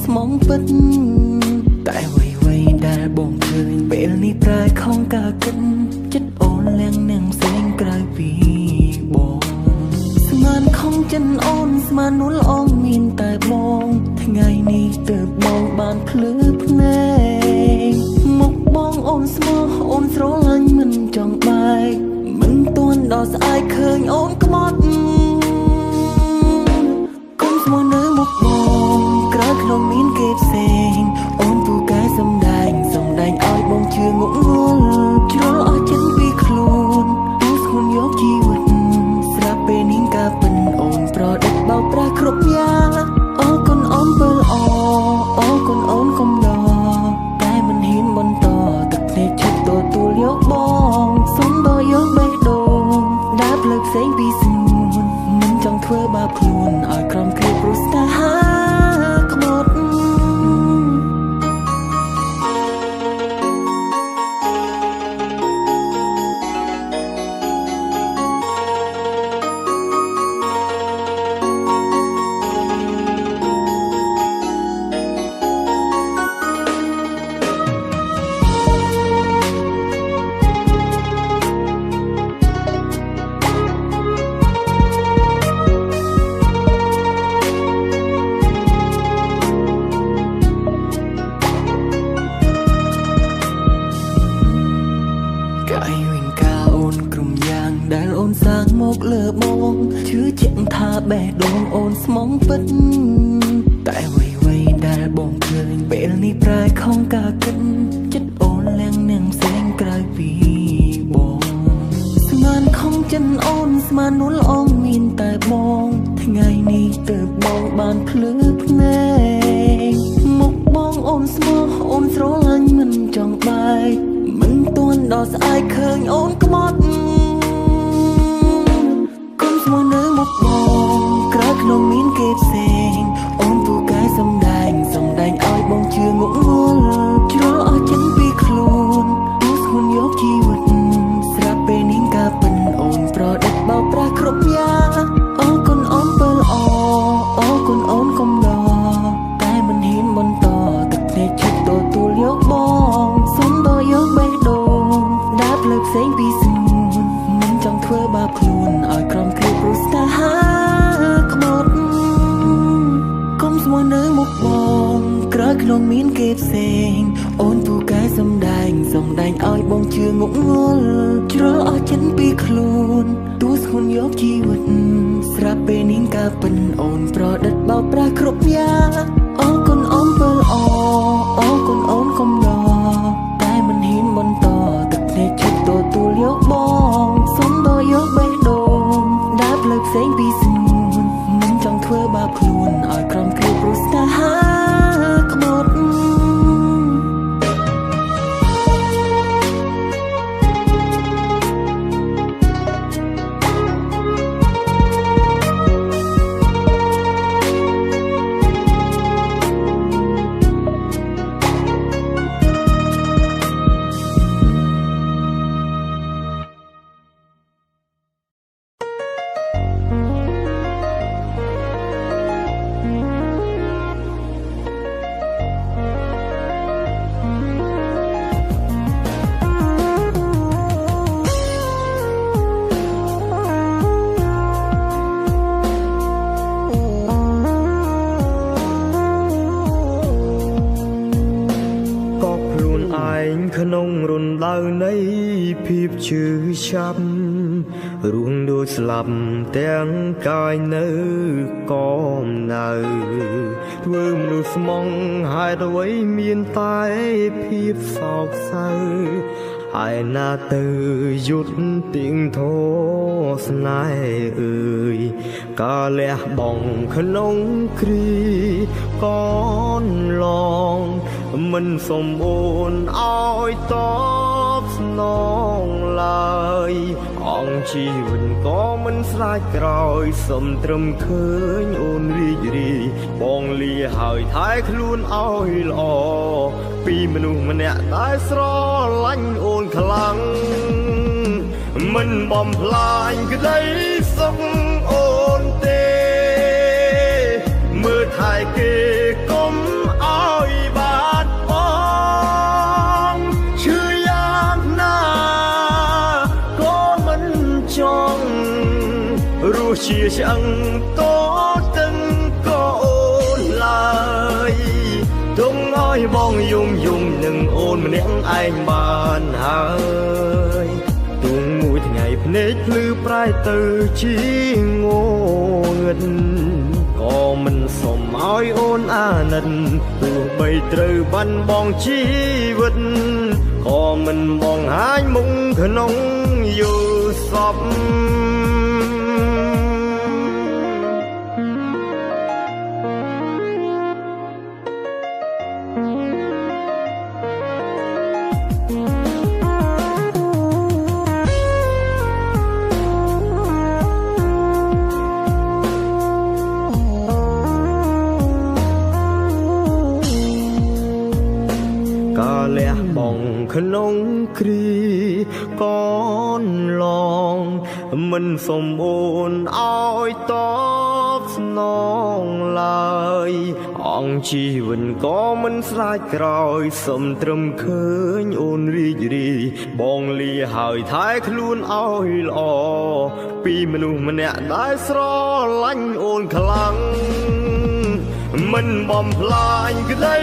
ស្មងពិតតែអ្វីៗដែលបងឃើញពេលនេះប្រែខំកាកិនចិត្តអូនលាំងនឹងផ្សេងក្រៅពីបងស្មានខំចិនអូនស្មាននួលអងមានតែបងថ្ងៃនេះទើបបងបានភ្លឺភ្នែកមុខបងអូនស្មោះអូនស្រឡាញ់មិនចង់បែកមិនទាន់ដល់ស្អែកឃើញអូនក្បត់គុំស្មោះនៅមុខបងក្រៅក្នុងមានគេផ្សេងអូនពូកែសំដែងឲ្យបងជឿងក់ងល់ជ្រុលអស់ចិត្តពីខ្លួនទូស្ងួនយកជីវិតស្រាប់ពេលនេះការពិនអូនប្រដិតបោកប្រាស់គ្រប់យ៉ាងអូនគុណអូនបើល្អអូនគុណអូនកុំដតែមិនហ៊ានបន្តទឹកភ្នែកឈប់ទទួលយកបងសុំដល់យកបេះដូងដើរផ្លូវផ្សេងពីស្ងួនមិនចង់ធ្វើបាបខ្លួនឲ្យក្រំគ្រាព្រោះស្នេហាក្បត់ដែលអូនសាងមកលើបងជឿជាក់ថាបេះដូងអូនស្មងពិតតែអ្វីៗដែលបងឃើញពេលនេះប្រែខំកាកិនចិត្តអូនលាំងនឹងផ្សេងក្រៅពីបងស្មានខំចិនអូនស្មាននួលអងមានតែបងថ្ងៃនេះទើបបងបានភ្លឺភ្នែកមុខបងអូនស្មោះអូនស្រឡាញ់មិនចង់បែកមិនទាន់ដល់ស្អែកឃើញអូនក្បត់ស្មោះនៅមុខបងក្រៅក្នុងមានគេផ្សេងអូនពូកែសំដែងឲ្យបងជឿងក់ងល់ជ្រុលអស់ចិត្តពីខ្លួនទូស្ងួនយកជីវិតស្រាប់ពេលនេះការពិនអូនប្រដិតបោកប្រាស់គ្រប់យ៉ាងអូនគុណអូនបើល្អអូនគុណអូនកុំដតែមិនហ៊ានបន្តទឹកភ្នែកឈប់ទទួលយកបងសុំដល់យកបេះដូងដើរផ្លូវផ្សេងពីស្ងួនមិនចង់ធ្វើបាបខ្លួនឲ្យក្រំគ្រាព្រោះស្នេហាក្បត់គុំស្មោះនៅមុខបងក្រៅក្នុងមានគេផ្សេងអូនពូកែសំដែងឲ្យបងជឿងក់ងល់ជ្រុលអស់ចិត្តពីខ្លួនទូស្ងួនយកជីវិតស្រាប់ពេលនេះការពិនអូនប្រដិតបោកប្រាស់គ្រប់យ៉ាងអូនគុណអូនបើល្អអូនគុណអូនកុំដតែមិនហ៊ានបន្តទឹកភ្នែកឈប់ទទួលយកបងសុំដល់យកបេះដូងដើរផ្លូវផ្សេងពីស្ងួនមិនចង់ធ្វើបាបខ្លួនឲ្យក្រំគ្រាព្រោះស្នេហាក្បត់ក្នុងរំដៅនៃភាពឈឺចាប់រួងដូចស្លាប់ទាំងកាយនៅក៏នៅធ្វើមនុស្សស្មងហេតុអ្វីមានតែភាពសោកសៅហើយណាទៅយុទ្ធទៀងធោស្នេហ៍អើយកាលះបងក្នុងគ្រីកនឡងមិនសំអូនឲ្យតបស្នងឡើយអង្គជីវិតក៏មិនស្រាច់ក្រោយសុំត្រឹមឃើញអូនរីករាយបងលាហើយថែខ្លួនឲ្យល្អពីមនុស្សម្នាក់តែស្រឡាញ់អូនខ្លាំងមិនបំផ្លាញក្តីសុខអូនទេមើលថែគេកុំអ chia chẳng tốt từng có ôn lại tung nói bong dùng dùng đừng ôn mà nén anh bàn hơi tung mùi thì ngày nết lư prai từ chi ngô có mình sồm oi ôn nần từ bay từ ban bong chi vật có mình bong hai mông thân nông yêu sọp lẽ bong khăn ông kri con lòng mình sông ôn oi tóc nong lại ông chi vẫn có mình sai còi sầm trầm khơi ôn ri ri bong li hỏi thái luôn oi lò pi mình nèได้สรอลันโอนขลังมันบอมพลายก็ได้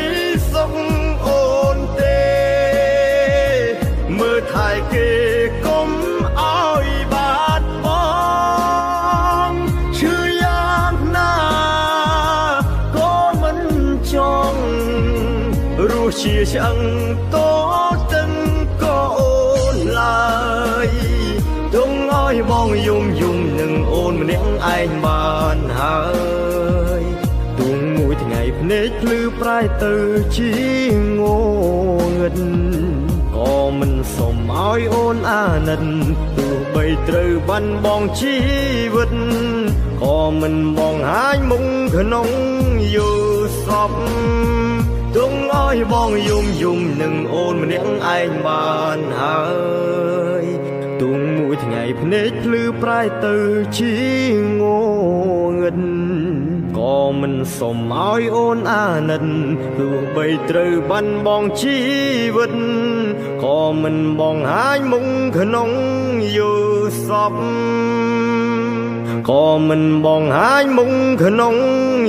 ส่งโอนเตเมื่อไทยเกก้มอ้อยบาดบองชื่อยากหน้าก็มันจองรู้เชียชังโตตึงก็โอนลายต้องอ้อยบองยุ่มยุ่มหนึ่งโอนมันยังไอ้บานหายตุงมวยที่ไงพเนจลือปลายตือชีโง่เงินก็มันสมอ้อยโอนนันตัวใบตรบันบองชีวิตก็มันบองหายมุงขนงอยู่สอบตุงอ้อยบองยุ่มยุ่มหนึ่งโอนมันยังไอ้บานหายตุงมวยที่ไงพเนจลือปลายตือชีโง่เงินก็มันสมอ้อยโอนนันตัวใบตรบันบองชีวิตก็มันบองหายมุงขนงอยู่สอบก็มันบองหายมุงขนง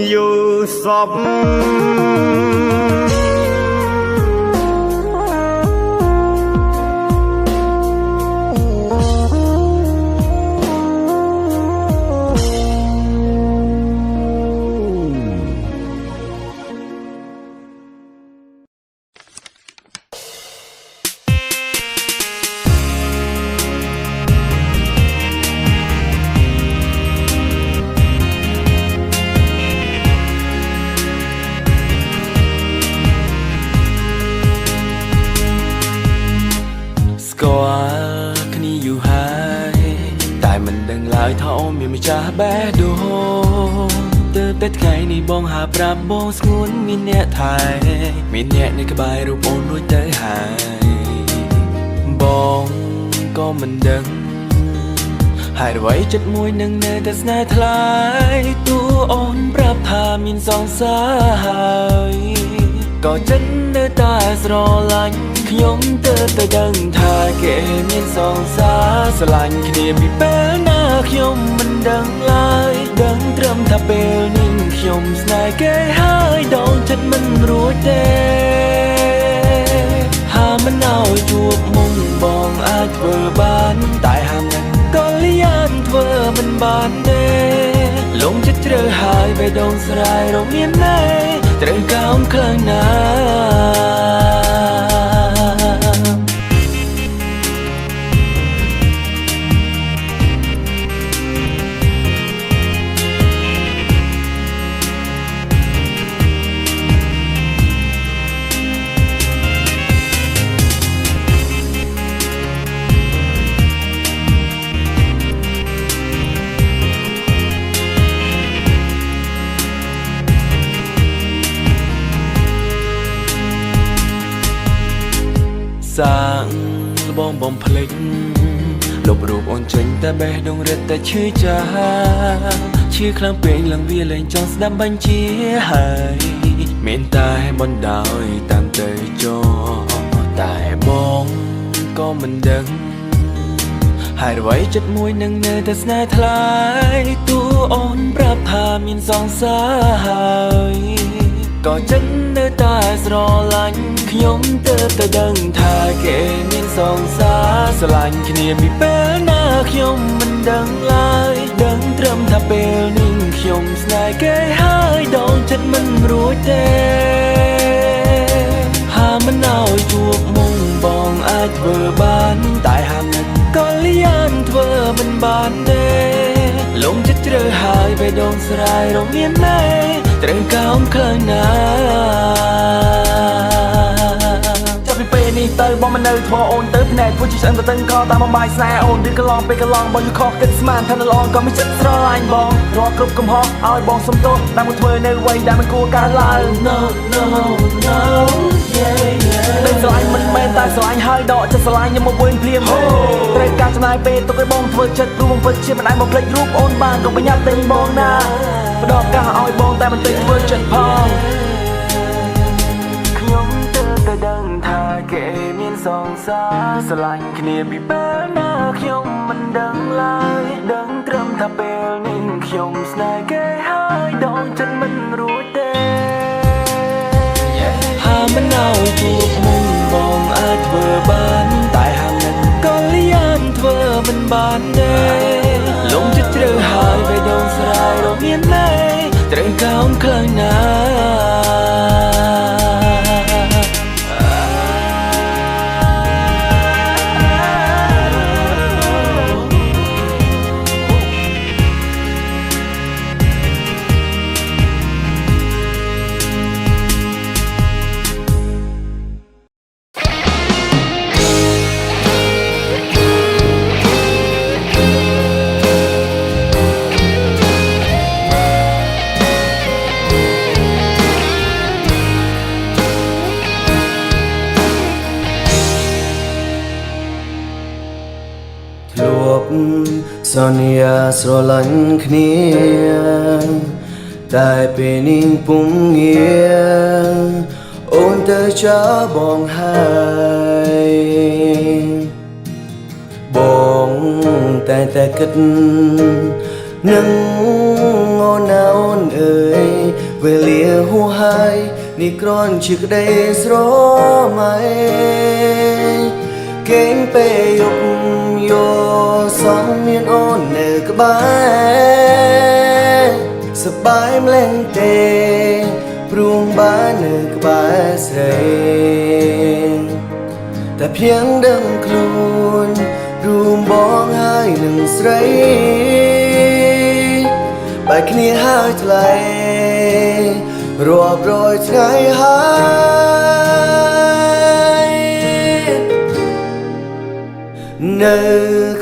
อยู่สอบเท่ามีไม่จ้าแบดูเติบแต่ไงในบองหาปราบบองสงวนมีเนียไทยมีเนียในกระบายรูปโอนด้วยเตยหายบองก็มันดังหายไว้จัดมวยหนึ่งเนยแต่สนายทลายตัวอ่อนปรับพามินสองสายก็จันเนื้อตาสรอลันขยมเติบแต่ดังทาเกมินสองสาสลันขเดียมีเป้หน้าขยมมันดังลายดังตรำถ้าเปลนิ่งขยมสนายเกหายดองจัดมันรู้เตหามันเอาจวบมุงบองอาจเวอร์บานตายหามนั้นก็เลี้ยนเวอร์มันบานเน่ลงจะเจอหายไปดองสลายเราเมียนแน่เตรก้าวคลั่งน้ำ สร้างบองบอมพลิกลบรูปอ่อนเจนแต่แบดงเร็ดแต่ชื่อจาชื่อคลังเปล่งหลังเวียเลยจองสดำบัญชีหายเมนตายบนดาวตามเตยจอแต่บองก็มันดังห ហើយអ្វីចិត្តមួយនឹងនៅតែស្នេហ៍ថ្លៃទូអូនប្រាប់ថាមានសងសាហើយក៏ចិត្តនៅតែស្រឡាញ់ខ្ញុំទៅដឹងថាគេមានសងសាស្រឡាញ់គ្នាពីពេលណាខ្ញុំមិនដឹងឡើយដឹងត្រឹមថាពេលនេះខ្ញុំស្នេហ៍គេហើយដងចិត្តមិនរួចទេហាមិនឲ្យជួបមុំបងអាចធ្វើបានតែហាមនឹងក៏លៀនធ្វើមិនបានទេលងចិត្តជ្រៅហើយបេះដូងស្រ័យរមានណែត្រូវកោងខ្លាំងណាចាប់ពីពេលនេះទៅបងមិននៅធ្វើអូនទៅភ្នែកពួកជីស្អិនទៅតឹងកតាមបំបាយស្នេហ៍អូនឬកន្លងពេលកន្លងបងយូរខកគិតស្មានថានៅល្អក៏មានចិត្តស្រឡាញ់បងរាល់គ្រប់កំហុសឲ្យបងសុំទោសដែលមកធ្វើនៅអ្វីដែលមិនគួរកើតឡើង No no no yeah yeah ពេលស្រឡាញ់មិនមែនតែស្រឡាញ់ហើយដកចិត្តស្រឡាញ់ខ្ញុំមកវិញភ្លាមត្រូវការចំណាយពេលទុកឲ្យបងធ្វើចិត្តព្រោះបងពិតជាមិនអាចបំភ្លេចរូបអូនបានក៏ប្រញាប់ទិញបងណាផ្ដល់ឱកាសឲ្យបងតែមិនតិចធ្វើចិត្តផងខ្ញុំទៅដឹងថាគេមានសងសាស្រឡាញ់គ្នាពីពេលណាខ្ញុំមិនដឹងឡើយដឹងត្រឹមថាពេលនេះខ្ញុំស្នេហ៍គេហើយដងចិត្តមិនរួចទេហាមិនឲ្យជួបមុំបងអាចធ្វើបានតែហាមនឹងក៏លៀនធ្វើមិនបានទេលងចិត្តជ្រៅហើយបេះដូងស្រ័យរមានណែត្រូវកោងខ្លាំងណាសន្យាស្រឡាញ់គ្នាតែពេលនេះពុំងារអូនទៅចាបងហើយបងតែគិតនឹងអូនអើយវេលាហួសហើយនេះគ្រាន់ជាក្តីស្រមៃគេងពេលយប់សំមានអូននៅក្បែរសប្បាយម្លេះទេព្រមបាននៅក្បែរស្រីតែភ្យ៉ាងដឹងខ្លួនរួមបងហើយនឹងស្រីបែកគ្នាហើយថ្លៃរាប់រយថ្ងៃហើយនៅ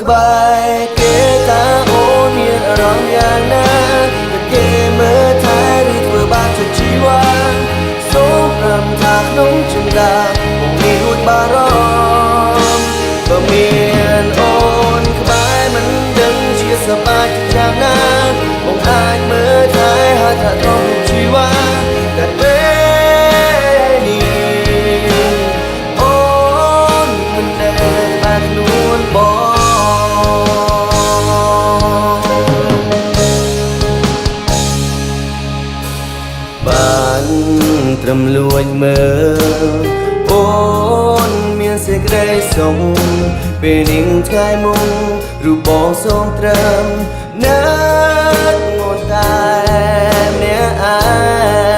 ក្បែរគេតាអូនមានអារម្មណ៍យ៉ាងណាតែគេមើលថែឬធ្វើបាបចិត្តជីវ៉ាសូមរំថាក្នុងចិន្តាបងនេះរួចបារម្ភបើមានអូនក្បែរមិនដឹងជាសប្បាយយ៉ាងណាបងអាចមើលថែហើយថាក្នុងជីវ៉ាតែពេលនេះអូនមិនដែលបានខ្លួនបានត្រឹមលួចមើលអូនមានសេចក្តីសុខពេលនេះថ្ងៃមុខរូបបងសូមត្រឹមនឹកងន់តែម្នាក់ឯ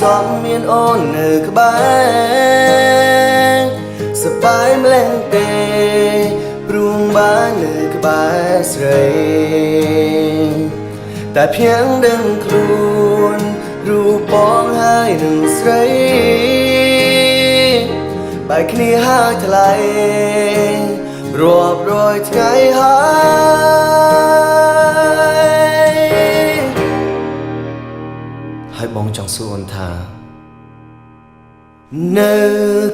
សំមានអូននៅក្បែរសប្បាយម្លេះទេព្រមបាននៅក្បែរស្រីតែភ្យ៉ាងដឹងខ្លួនរូបបងហើយនឹងស្រីបែ បែកគ្នាហាយថ្លៃរាប់រយថ្ងៃហើយបងចង់សួរថានៅ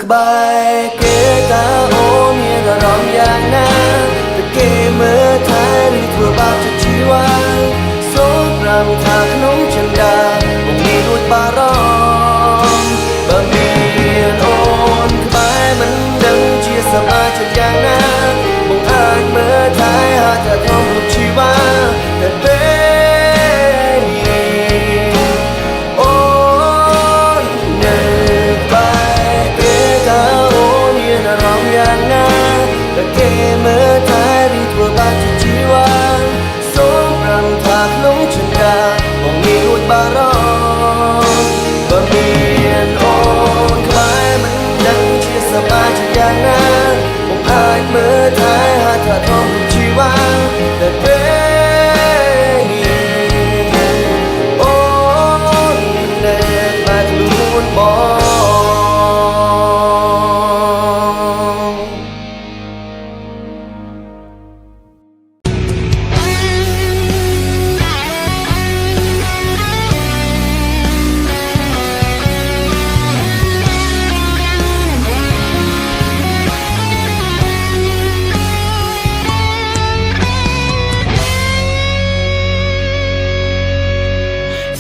ក្បែរគេតើអូនមានអារម្មណ៍យ៉ាងណាតែគេមើលថែឬធ្វើបាបជាជីវ៉ាសូមប្រាំថាក្នុងចិន្តាបងមានរួចបារម្ភបើមានអូនក្បែរមិនដឹងជាសមាជិកយ៉ាងណាបងអាចមើលថែហាក់ថាធំរូបជីវ៉ាតែពេលនេះអូននៅក្បែរគេតើអូនមានអារម្មណ៍យ៉ាងណាតែគេមើលថែឬធ្វើបាបជាជីវ៉ាសូមប្រាំថាក្នុងចិន្តាបងមានរួចបារម្ភបើមានអូនក្បែរមិនដឹងជាសមាជិកយ៉ាងណាបងអាចមើលថែហាក់ថាធំរូបជីវ៉ាតែពេលនេះអូននៅក្បែរខ្លួនបង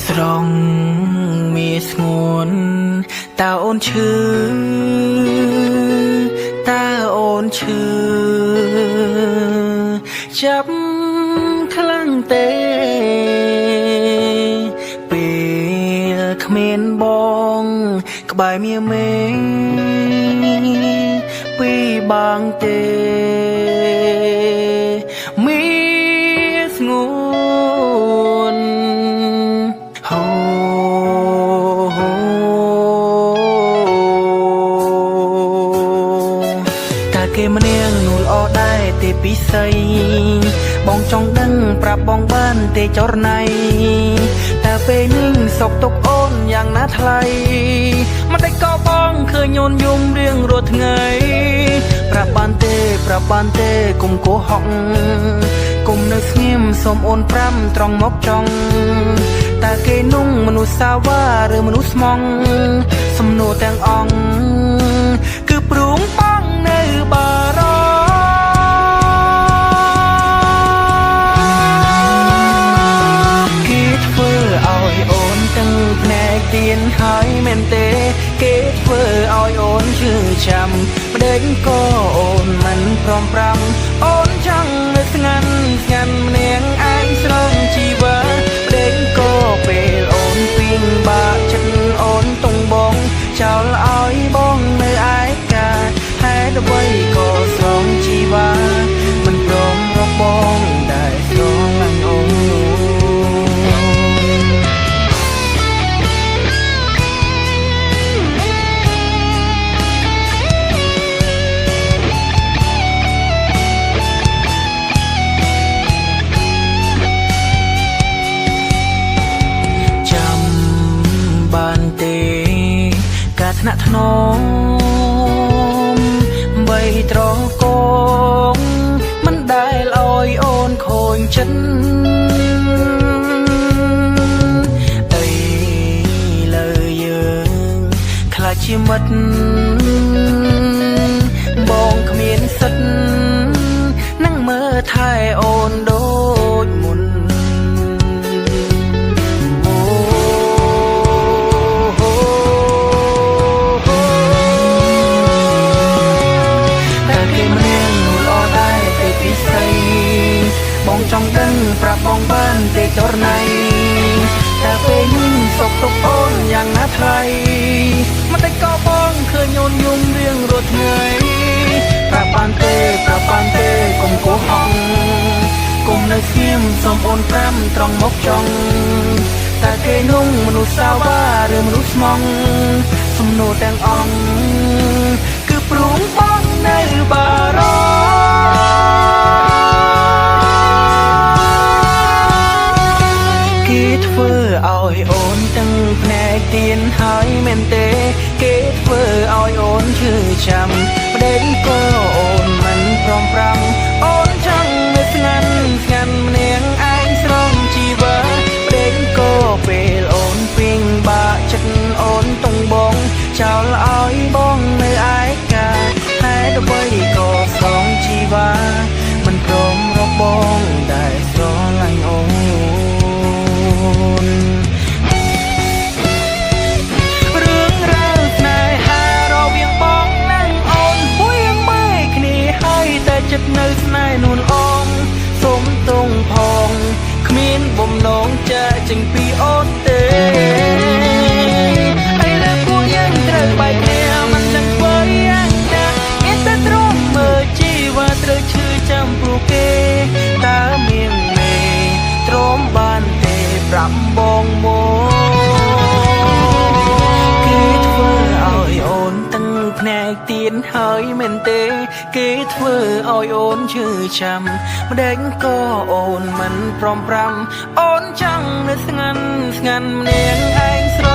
ស្រង់មាសស្ងួនតើអូនឈឺតើអូនឈឺចាប់ខ្លាំងទេពេលគ្មានបងក្បែរមាមេពីបាងទេមាសស្ងួនគេម្នាក់នួលអដែរទេពិសីបងចង់ដឹងប្រាប់បងបានទេចរណៃតើពេលនេះសុខទុកអូនយ៉ាងណាថ្លៃមិនដេចក៏បងឃើញអូនយំរៀងរាល់ថ្ងៃប្រាប់បានទេកុំកុហកកុំនៅស្ងៀមសូមអូនប្រាំត្រង់មកចង់តើគេนุ่งមនុស្សសាវ៉ាឬមនុស្សស្មងសំណួរទាំងអង្គគឺព្រួងបងនៅបារម្ភគេធ្វើឲ្យអូនទាំងភ្នែកទៀនហើយមែនទេគេធ្វើឲ្យអូនឈឺចាំម្ដេចក៏អូនមិនព្រមប្រាំអូនចង់នៅស្ងាត់ម្នាក់ឯងស្រងជីវ៉ាម្ដេចក៏ពេលអូនពីងបាក់ចិត្តអូនតុងបងចោលឲ្យបងនៅឯកាហេតុអ្វីក៏ស្រងជីវ៉ាមិនព្រមរកបងដែលស្រឡាញ់អូនចាំបានទេការថ្នាក់ថ្នមបីត្រង់កងមិនដែលឲ្យអូនខូចចិត្តអីលើយើងខ្លាចជាមិត្តបងគ្មានសិទ្ធនឹងមើលថែអូនដូចមុនបងចង់ដឹងប្រាប់បងបានទេចរណៃតើពេលនេះសុខទុកអូនយ៉ាងណាថ្លៃមិនដេចក៏បងឃើញអូនយំរៀងរាល់ថ្ងៃប្រាប់បានទេកុំកុហកកុំនៅស្ងៀមសូមអូនប្រាំត្រង់មកចង់តើគេนุ่งមនុស្សសាវ៉ាឬមនុស្សស្មងសំណួរទាំងអង្គគឺព្រួងបងនៅបារម្ភគេធ្វើឲ្យអូនទាំងភ្នែក កទៀនហើយមែនទេគេធ្វើឲ្យអូនឈឺចាំម្ដេចក៏អូនមិនព្រមប្រាំអូនចង់នៅស្ងាត់ស្ងាត់ម្នាក់ឯងស្រងជីវិតម្ដេចក៏ពេលអូនពីងបាក់ចិត្តអូនតុងបងចោលឲ្យបងនៅឯកាហេតុអ្វីក៏ស្រងជីវ៉ាមិនព្រមរកបងដែលស្រឡាញ់អូនរឿងរ៉ាវស្នេហារវាងបងនិងអូនហួយមើលគ្នាហើយតែចិត្តនៅស្នេហ៍នួនអងសូមទងផងគ្មានបំណងចាចេញពីអូនទេហើយលើពួកយើងត្រូវបែកគ្នាមិនដឹងធ្វើយ៉ាងណាមានតែទ្រាំមើលជីវ៉ាត្រូវឈឺចាំព្រោះគេតើមានមេទ្រាំបានទេប្រាប់បងមកគេធ្វើឲ្យអូនទាំងភ្នែកទៀនហើយមែនទេគេធ្វើឲ្យអូនឈឺចាំម្ដេចក៏អូនមិនព្រមប្រាំអូនចង់នៅស្ងាត់ស្ងាត់ម្នាក់ឯងស្រ